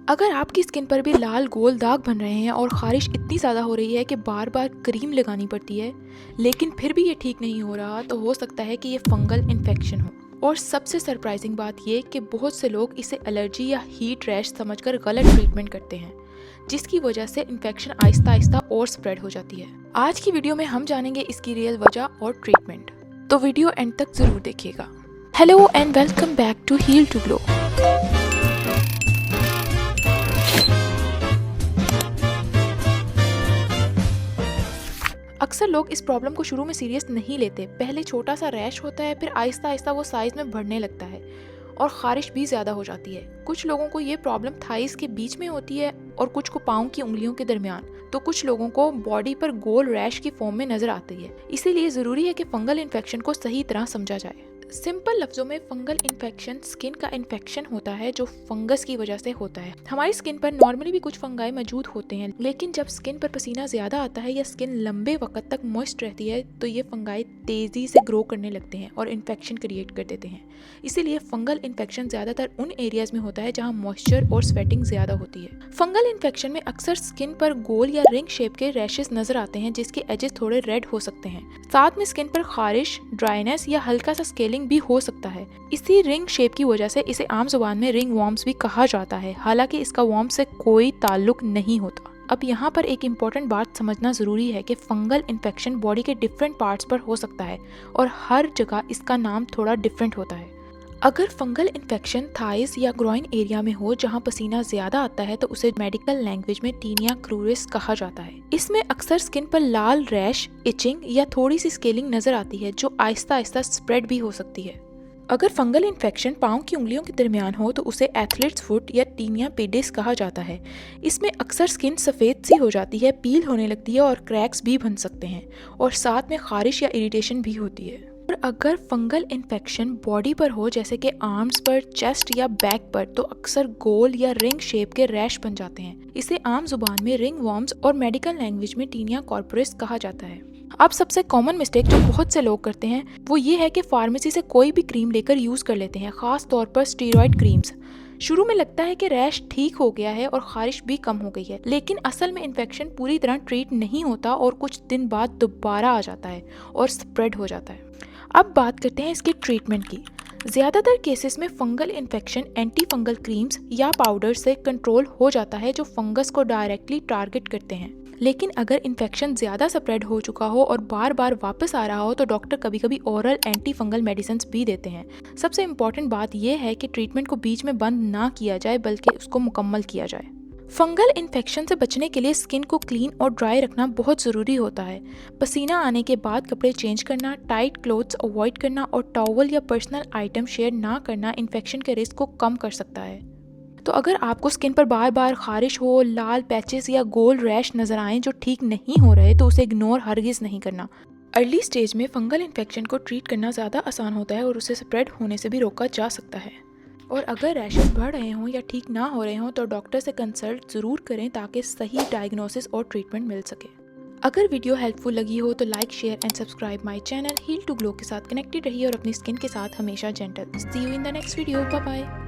अगर आपकी स्किन पर भी लाल गोल दाग बन रहे हैं और ख़ारिश इतनी ज़्यादा हो रही है कि बार बार क्रीम लगानी पड़ती है, लेकिन फिर भी ये ठीक नहीं हो रहा, तो हो सकता है कि ये फंगल इन्फेक्शन हो। और सबसे सरप्राइजिंग बात ये कि बहुत से लोग इसे एलर्जी या हीट रैश समझकर गलत ट्रीटमेंट करते हैं, जिसकी वजह से इन्फेक्शन आहिस्ता आहिस्ता और स्प्रेड हो जाती है। आज की वीडियो में हम जानेंगे इसकी रियल वजह और ट्रीटमेंट, तो वीडियो एंड तक ज़रूर देखिएगा। Hello and welcome back to heal to glow. अक्सर लोग इस प्रॉब्लम को शुरू में सीरियस नहीं लेते। पहले छोटा सा रैश होता है, फिर आहिस्ता आहिस्ता वो साइज में बढ़ने लगता है और ख़ारिश भी ज़्यादा हो जाती है। कुछ लोगों को ये प्रॉब्लम थाइस के बीच में होती है और कुछ को पाँव की उंगलियों के दरमियान, तो कुछ लोगों को बॉडी पर गोल रैश की फॉर्म में नजर आती है। इसीलिए ज़रूरी है कि फंगल इन्फेक्शन को सही तरह समझा जाए। सिंपल लफ्जों में फंगल इन्फेक्शन स्किन का इन्फेक्शन होता है जो फंगस की वजह से होता है। हमारी स्किन पर नॉर्मली भी कुछ फंगाई मौजूद होते हैं, लेकिन जब स्किन पर पसीना ज्यादा आता है या स्किन लंबे वक्त तक मॉइस्ट रहती है तो ये फंगाई तेजी से ग्रो करने लगते हैं और इन्फेक्शन क्रिएट कर देते हैं। इसीलिए फंगल इन्फेक्शन ज्यादातर उन एरियाज में होता है जहाँ मॉइस्चर और स्वेटिंग ज्यादा होती है। फंगल इन्फेक्शन में अक्सर स्किन पर गोल या रिंग शेप के रैशेस नजर आते हैं, जिसके एजेस थोड़े रेड हो सकते हैं। साथ में स्किन पर खारिश, ड्राइनेस या हल्का सा स्केलिंग भी हो सकता है। इसी रिंग शेप की वजह से इसे आम जुबान में रिंग वॉर्म्स भी कहा जाता है, हालांकि इसका वॉर्म से कोई ताल्लुक नहीं होता। अब यहाँ पर एक इम्पॉर्टेंट बात समझना जरूरी है कि फंगल इन्फेक्शन बॉडी के डिफरेंट पार्ट्स पर हो सकता है और हर जगह इसका नाम थोड़ा डिफरेंट होता है। अगर फंगल इन्फेक्शन थाइस या ग्रोइन एरिया में हो जहां पसीना ज्यादा आता है तो उसे मेडिकल लैंग्वेज में टीनिया क्रूरिस कहा जाता है। इसमें अक्सर स्किन पर लाल रैश, इचिंग या थोड़ी सी स्केलिंग नजर आती है जो आहिस्ता आहिस्ता स्प्रेड भी हो सकती है। अगर फंगल इन्फेक्शन पाँव की उंगलियों के दरमियान हो तो उसे एथलीट्स फुट या टीनिया पेडिस कहा जाता है। इसमें अक्सर स्किन सफ़ेद सी हो जाती है, पील होने लगती है और क्रैक्स भी बन सकते हैं और साथ में खारिश या इरिटेशन भी होती है। और अगर फंगल इन्फेक्शन बॉडी पर हो जैसे कि आर्म्स पर, चेस्ट या बैक पर, तो अक्सर गोल या रिंग शेप के रैश बन जाते हैं। इसे आम जुबान में रिंग वॉर्म्स और मेडिकल लैंग्वेज में टीनिया कॉर्पोरिस कहा जाता है। अब सबसे कॉमन मिस्टेक जो बहुत से लोग करते हैं वो ये है कि फार्मेसी से कोई भी क्रीम लेकर यूज कर लेते हैं, खास तौर पर स्टेरॉइड क्रीम्स। शुरू में लगता है कि रैश ठीक हो गया है और खारिश भी कम हो गई है, लेकिन असल में इन्फेक्शन पूरी तरह ट्रीट नहीं होता और कुछ दिन बाद दोबारा आ जाता है और स्प्रेड हो जाता है। अब बात करते हैं इसकी ट्रीटमेंट की। ज़्यादातर केसेस में fungal infection anti fungal creams या पाउडर से कंट्रोल हो जाता है जो फंगस को डायरेक्टली टारगेट करते हैं। लेकिन अगर इन्फेक्शन ज़्यादा स्प्रेड हो चुका हो और बार बार वापस आ रहा हो तो डॉक्टर कभी कभी ओरल एंटी फंगल मेडिसिन भी देते हैं। सबसे इम्पॉर्टेंट बात यह है कि ट्रीटमेंट को बीच में बंद ना किया जाए बल्कि उसको मुकम्मल किया जाए। फंगल इन्फेक्शन से बचने के लिए स्किन को क्लीन और ड्राई रखना बहुत ज़रूरी होता है। पसीना आने के बाद कपड़े चेंज करना, टाइट क्लोथ्स अवॉइड करना और टॉवल या पर्सनल आइटम शेयर ना करना इन्फेक्शन के रिस्क को कम कर सकता है। तो अगर आपको स्किन पर बार बार खारिश हो, लाल पैचेस या गोल रैश नजर आए जो ठीक नहीं हो रहे, तो उसे इग्नोर हरगिज़ नहीं करना। अर्ली स्टेज में फंगल इन्फेक्शन को ट्रीट करना ज़्यादा आसान होता है और उसे स्प्रेड होने से भी रोका जा सकता है। और अगर रैशेस बढ़ रहे हों या ठीक ना हो रहे हों तो डॉक्टर से कंसल्ट ज़रूर करें ताकि सही डायग्नोसिस और ट्रीटमेंट मिल सके। अगर वीडियो हेल्पफुल लगी हो तो like, share and subscribe my channel heal to glow के साथ कनेक्टेड रहिए और अपनी स्किन के साथ हमेशा gentle. See you in the next video. Bye bye.